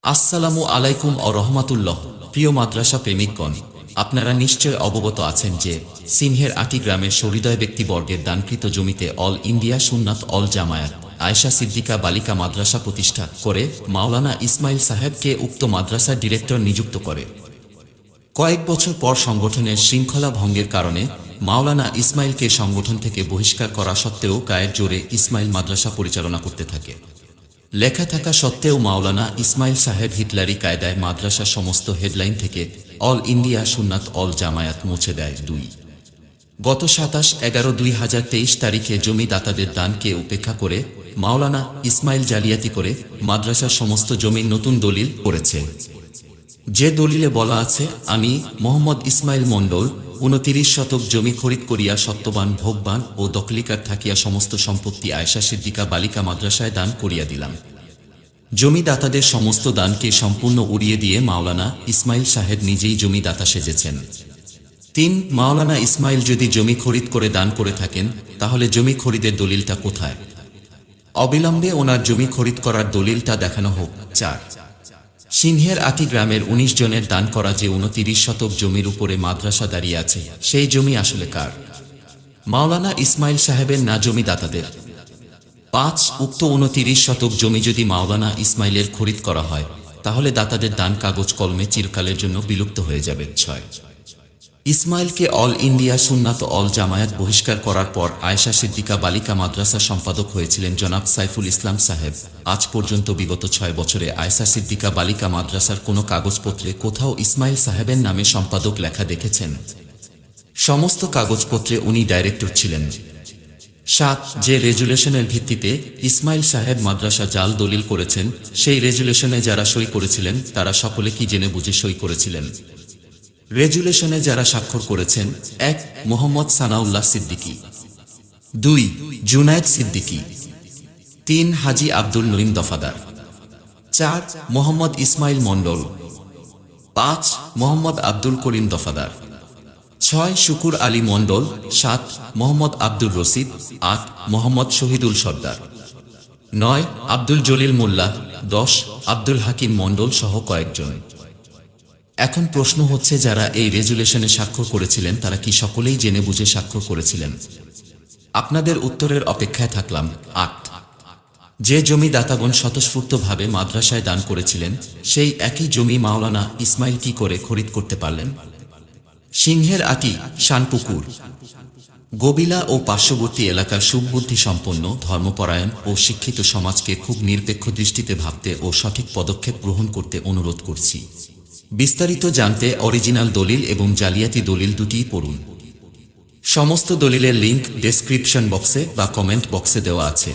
আসসালামু আলাইকুম ও রহমাতুল্লাহ। প্রিয় মাদ্রাসা প্রেমিকগণ, আপনারা নিশ্চয় অবগত আছেন যে সিনহের আটি গ্রামের সহৃদয় ব্যক্তিবর্গের দানকৃত জমিতে অল ইন্ডিয়া সুন্নাত অল জামায়াত আয়েশা সিদ্দিকা বালিকা মাদ্রাসা প্রতিষ্ঠা করে মাওলানা ইসমাইল সাহেবকে উক্ত মাদ্রাসার ডিরেক্টর নিযুক্ত করে। কয়েক বছর পর সংগঠনের শৃঙ্খলা ভঙ্গের কারণে মাওলানা ইসমাইলকে সংগঠন থেকে বহিষ্কার করা সত্ত্বেও গায়ের জোরে ইসমাইল মাদ্রাসা পরিচালনা করতে থাকে। লেখা থাকা সত্ত্বেও মাওলানা ইসমাইল সাহেব হিটলারি কায়দায় মাদ্রাসা সমস্ত হেডলাইন থেকে অল ইন্ডিয়া সুন্নাত অল জামায়াত মুছে দেয়। গত 27/11/2023 তারিখে জমি দাতাদের দানকে উপেক্ষা করে মাওলানা ইসমাইল জালিয়াতি করে মাদ্রাসার সমস্ত জমির নতুন দলিল করেছে। যে দলিলে বলা আছে, আমি মোহাম্মদ ইসমাইল মণ্ডল 29 শতক জমি খরিদ করিয়া সত্যবান ভোগবান ও দখলিকার থাকিয়া সমস্ত সম্পত্তি আয়েশা সিদ্দিকা বালিকা মাদ্রাসায় দান করিয়া দিলাম। জমি দাতাদের সমস্ত দানকে সম্পূর্ণ উড়িয়ে দিয়ে মাওলানা ইসমাইল সাহেব নিজেই জমি দাতা সেজেছেন। 3. মাওলানা ইসমাইল যদি জমি খরিদ করে দান করে থাকেন, তাহলে জমি খরিদের দলিলটা কোথায়? অবিলম্বে ওনার জমি খরিদ করার দলিলটা দেখানো হোক। 4. সিনহের আটি গ্রামের 19 জনের দান করা যে 29 শতক জমির উপরে মাদ্রাসা দাঁড়িয়ে আছে, সেই জমি আসলে কার? মাওলানা ইসমাইল সাহেবের না জমি দাতাদের? 5. উক্ত 29 শতক জমি যদি মাওলানা ইসমাইলের খরিদ করা হয়, তাহলে দাতাদের দান কাগজ কলমে চিরকালের জন্য বিলুপ্ত হয়ে যাবে। 6. ইসমাইলকে অল ইন্ডিয়া সুন্নাত অল জামায়াত বহিষ্কার করার পর আয়েশা সিদ্দিকা বালিকা মাদ্রাসা সম্পাদক হয়েছিলেন জনাব সাইফুল ইসলাম সাহেব। আজ পর্যন্ত বিগত 6 বছরে আয়েশা সিদ্দিকা বালিকা মাদ্রাসার কোনো কাগজপত্রে কোথাও ইসমাইল সাহেবের নামে সম্পাদক লেখা দেখেছেন? সমস্ত কাগজপত্রে উনি ডাইরেক্টর ছিলেন। 7. যে রেজুলেশনের ভিত্তিতে ইসমাইল সাহেব মাদ্রাসা জাল দলিল করেছেন, সেই রেজুলেশনে যারা সই করেছিলেন তারা সকলে কি জেনে বুঝে সই করেছিলেন? রেজুলেশনে যারা স্বাক্ষর করেছেন: 1. মোহাম্মদ সানাউল্লাহ সিদ্দিকী, 2. জুনায়েদ সিদ্দিকী, 3. হাজী আব্দুল নঈম দফাদার, 4. মোহাম্মদ ইসমাইল মণ্ডল, 5. মোহাম্মদ আব্দুল করিম দফাদার, 6. শুকুর আলী মণ্ডল, 7. মোহাম্মদ আব্দুর রশিদ, 8. মোহাম্মদ শহীদুল সর্দার, 9. আব্দুল জলিল মোল্লা, 10. আব্দুল হাকিম মণ্ডল সহ কয়েকজন। এখন প্রশ্ন হচ্ছে, যারা এই রেজুলেশনে স্বাক্ষর করেছিলেন তারা কি সকলেই জেনে বুঝে স্বাক্ষর করেছিলেন? আপনাদের উত্তরের অপেক্ষায় থাকলাম। 8. যে জমি দাতাগণ স্বতঃস্ফূর্তভাবে মাদ্রাসায় দান করেছিলেন, সেই একই জমি মাওলানা ইসমাইল কি করে খরিদ করতে পারলেন? সিংহের আটি, শানপুকুর, গবিলা ও পার্শ্ববর্তী এলাকার সুবুদ্ধি সম্পন্ন, ধর্মপরায়ণ ও শিক্ষিত সমাজকে খুব নিরপেক্ষ দৃষ্টিতে ভাবতে ও সঠিক পদক্ষেপ গ্রহণ করতে অনুরোধ করছি। বিস্তারিত জানতে অরিজিনাল দলিল এবং জালিয়াতি দলিল দুটিই পড়ুন। সমস্ত দলিলের লিঙ্ক ডেসক্রিপশন বক্সে বা কমেন্ট বক্সে দেওয়া আছে।